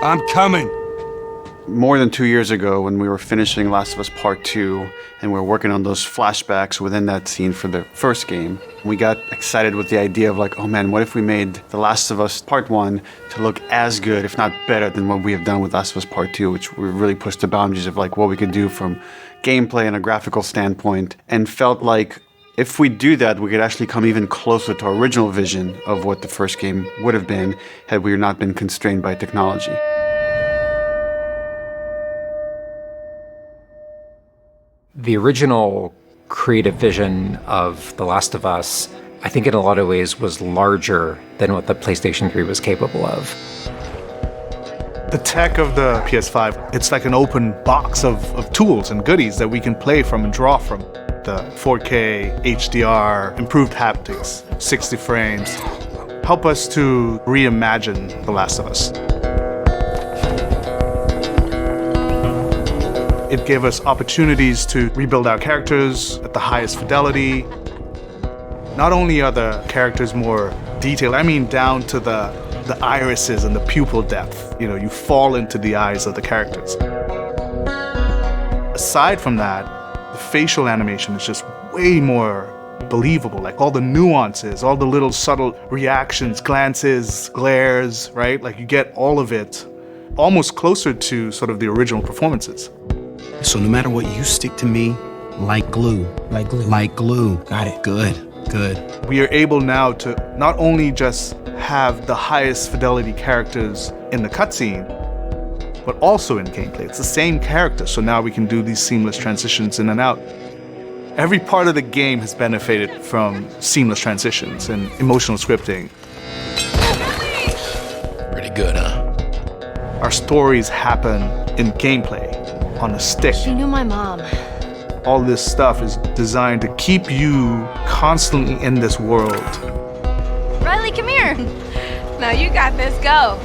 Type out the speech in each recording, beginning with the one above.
I'm coming. More than 2 years ago, when we were finishing Last of Us Part 2, and we were working on those flashbacks within that scene for the first game, we got excited with the idea of like, oh man, what if we made The Last of Us Part 1 to look as good, if not better, than what we have done with Last of Us Part 2, which we really pushed the boundaries of like what we could do from gameplay and a graphical standpoint, and felt like if we do that, we could actually come even closer to our original vision of what the first game would have been had we not been constrained by technology. The original creative vision of The Last of Us, I think in a lot of ways was larger than what the PlayStation 3 was capable of. The tech of the PS5, it's like an open box of tools and goodies that we can play from and draw from. The 4K, HDR, improved haptics, 60 frames, help us to reimagine The Last of Us. It gave us opportunities to rebuild our characters at the highest fidelity. Not only are the characters more detailed, I mean down to the irises and the pupil depth. You know, you fall into the eyes of the characters. Aside from that, the facial animation is just way more believable. Like all the nuances, all the little subtle reactions, glances, glares, right? Like you get all of it almost closer to sort of the original performances. So no matter what, you stick to me like glue. Like glue. Like glue. Got it. Good. We are able now to not only just have the highest fidelity characters in the cutscene, but also in gameplay. It's the same character, so now we can do these seamless transitions in and out. Every part of the game has benefited from seamless transitions and emotional scripting. Pretty good, huh? Our stories happen in gameplay, on a stick. She knew my mom. All this stuff is designed to keep you constantly in this world. Riley, come here. Now you got this, go.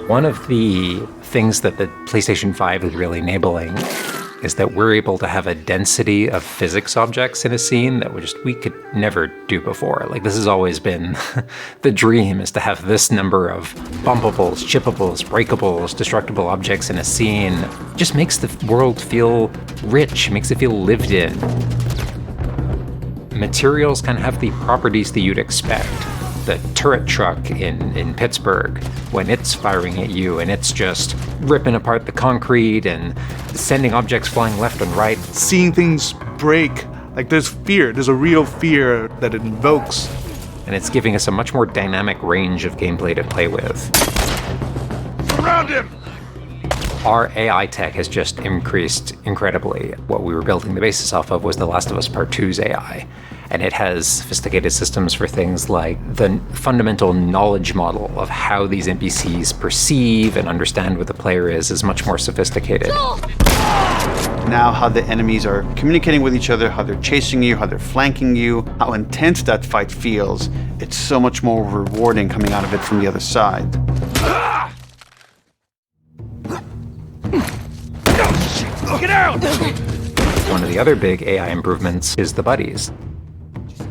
One of the things that the PlayStation 5 is really enabling is that we're able to have a density of physics objects in a scene that we could never do before. Like, this has always been the dream, is to have this number of bumpables, chippables, breakables, destructible objects in a scene. It just makes the world feel rich, makes it feel lived in. Materials kind of have the properties that you'd expect. The turret truck in Pittsburgh, when it's firing at you and it's just ripping apart the concrete and sending objects flying left and right. Seeing things break, like there's fear, there's a real fear that it invokes. And it's giving us a much more dynamic range of gameplay to play with. Surround him! Our AI tech has just increased incredibly. What we were building the basis off of was The Last of Us Part 2's AI. And it has sophisticated systems for things like the fundamental knowledge model of how these NPCs perceive and understand what the player is much more sophisticated. Now how the enemies are communicating with each other, how they're chasing you, how they're flanking you, how intense that fight feels, it's so much more rewarding coming out of it from the other side. Get out! One of the other big AI improvements is the buddies.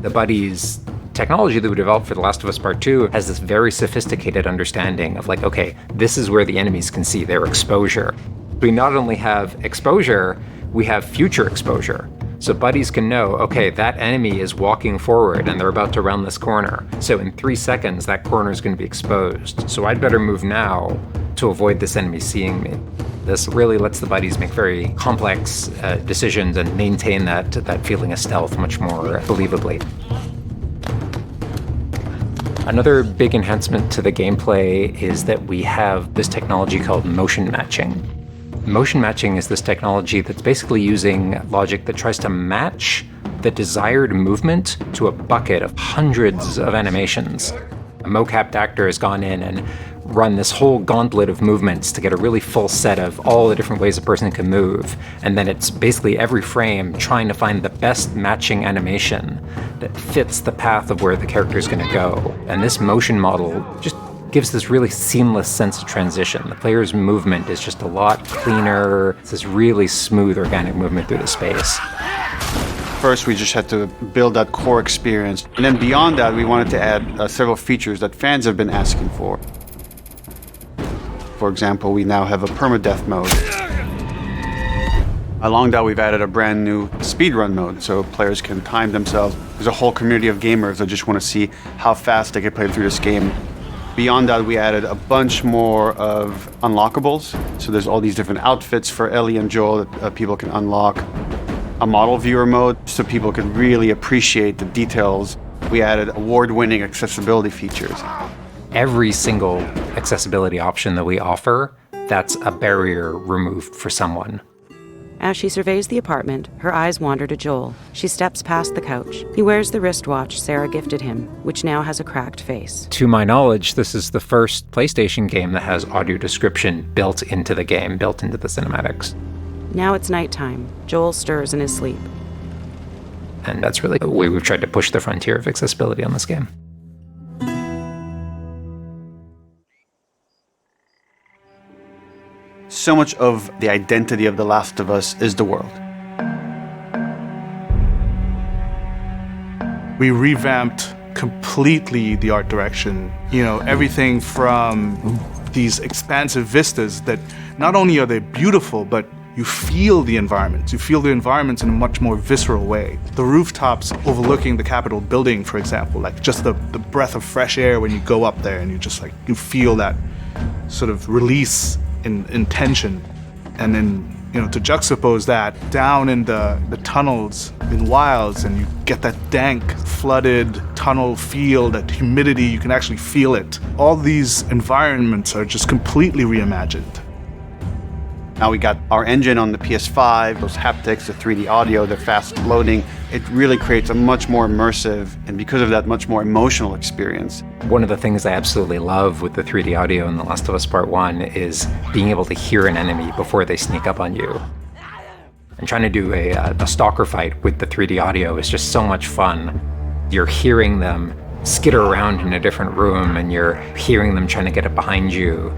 The buddies technology that we developed for The Last of Us Part 2 has this very sophisticated understanding of like, okay, this is where the enemies can see their exposure. We not only have exposure, we have future exposure. So buddies can know, okay, that enemy is walking forward and they're about to round this corner. So in 3 seconds, that corner is going to be exposed. So I'd better move now to avoid this enemy seeing me. This really lets the buddies make very complex decisions and maintain that feeling of stealth much more believably. Another big enhancement to the gameplay is that we have this technology called motion matching. Motion matching is this technology that's basically using logic that tries to match the desired movement to a bucket of hundreds of animations. A mocapped actor has gone in and run this whole gauntlet of movements to get a really full set of all the different ways a person can move. And then it's basically every frame trying to find the best matching animation that fits the path of where the character is going to go. And this motion model just gives this really seamless sense of transition. The player's movement is just a lot cleaner. It's this really smooth, organic movement through the space. First, we just had to build that core experience. And then beyond that, we wanted to add several features that fans have been asking for. For example, we now have a permadeath mode. Along that, we've added a brand new speedrun mode, so players can time themselves. There's a whole community of gamers that just want to see how fast they can play through this game. Beyond that, we added a bunch more of unlockables. So there's all these different outfits for Ellie and Joel that people can unlock. A model viewer mode, so people can really appreciate the details. We added award-winning accessibility features. Every single accessibility option that we offer, that's a barrier removed for someone. As she surveys the apartment, her eyes wander to Joel. She steps past the couch. He wears the wristwatch Sarah gifted him, which now has a cracked face. To my knowledge, this is the first PlayStation game that has audio description built into the game, built into the cinematics. Now it's nighttime. Joel stirs in his sleep. And that's really the way we've tried to push the frontier of accessibility on this game. So much of the identity of The Last of Us is the world. We revamped completely the art direction. You know, everything from these expansive vistas that not only are they beautiful, but you feel the environments. You feel the environments in a much more visceral way. The rooftops overlooking the Capitol building, for example, like just the breath of fresh air when you go up there and you feel that sort of release in tension. And then, to juxtapose that down in the tunnels in Wilds, and you get that dank, flooded tunnel feel, that humidity, you can actually feel it. All these environments are just completely reimagined. Now we got our engine on the PS5, those haptics, the 3D audio, the fast loading. It really creates a much more immersive, and because of that, much more emotional experience. One of the things I absolutely love with the 3D audio in The Last of Us Part 1 is being able to hear an enemy before they sneak up on you. And trying to do a stalker fight with the 3D audio is just so much fun. You're hearing them skitter around in a different room, and you're hearing them trying to get up behind you.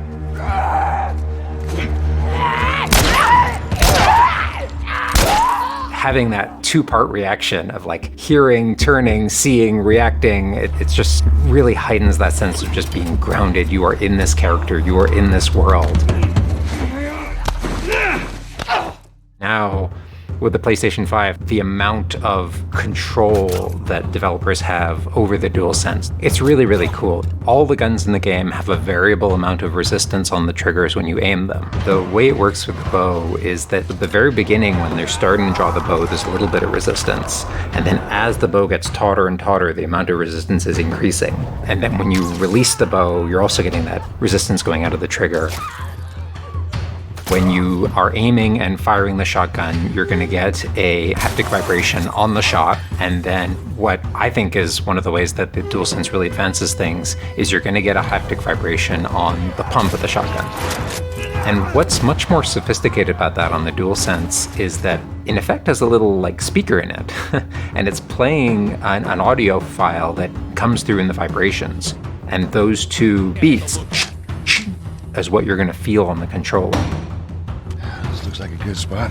Having that two-part reaction of like hearing, turning, seeing, reacting, it just really heightens that sense of just being grounded. You are in this character, you are in this world. Now, with the PlayStation 5, the amount of control that developers have over the DualSense, it's really, really cool. All the guns in the game have a variable amount of resistance on the triggers when you aim them. The way it works with the bow is that at the very beginning, when they're starting to draw the bow, there's a little bit of resistance. And then as the bow gets tauter and tauter, the amount of resistance is increasing. And then when you release the bow, you're also getting that resistance going out of the trigger. When you are aiming and firing the shotgun, you're going to get a haptic vibration on the shot. And then what I think is one of the ways that the DualSense really advances things is you're going to get a haptic vibration on the pump of the shotgun. And what's much more sophisticated about that on the DualSense is that in effect has a little like speaker in it. And it's playing an audio file that comes through in the vibrations. And those two beats is what you're going to feel on the controller. Looks like a good spot.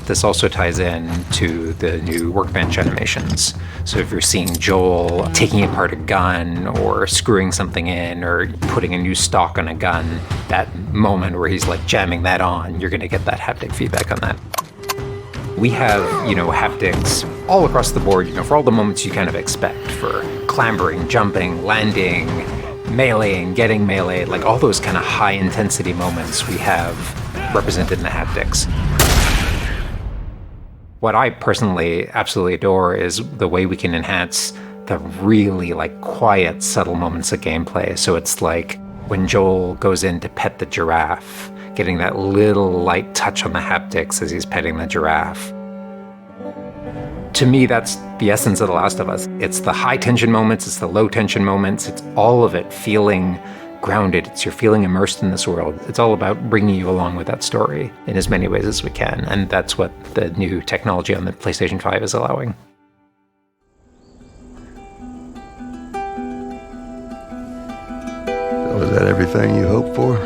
This also ties in to the new workbench animations. So if you're seeing Joel taking apart a gun or screwing something in or putting a new stock on a gun, that moment where he's like jamming that on, you're going to get that haptic feedback on that. We have, haptics all across the board, for all the moments you kind of expect, for clambering, jumping, landing, meleeing, getting meleeed, like all those kind of high intensity moments we have represented in the haptics. What I personally absolutely adore is the way we can enhance the really quiet, subtle moments of gameplay. So it's like when Joel goes in to pet the giraffe, getting that little light touch on the haptics as he's petting the giraffe. To me, that's the essence of The Last of Us. It's the high tension moments, it's the low tension moments, it's all of it feeling grounded. You're feeling immersed in this world. It's all about bringing you along with that story in as many ways as we can. And that's what the new technology on the PlayStation 5 is allowing. So is that everything you hoped for?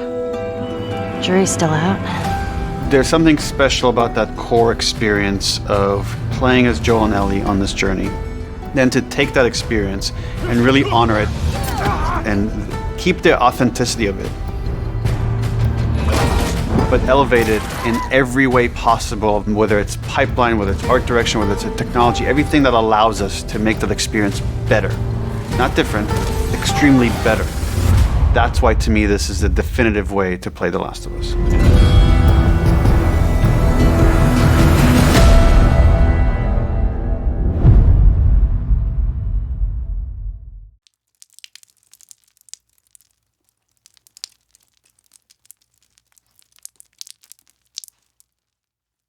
Jury's still out. There's something special about that core experience of playing as Joel and Ellie on this journey, then to take that experience and really honor it and keep the authenticity of it, but elevate it in every way possible, whether it's pipeline, whether it's art direction, whether it's a technology, everything that allows us to make that experience better. Not different, extremely better. That's why, to me, this is the definitive way to play The Last of Us.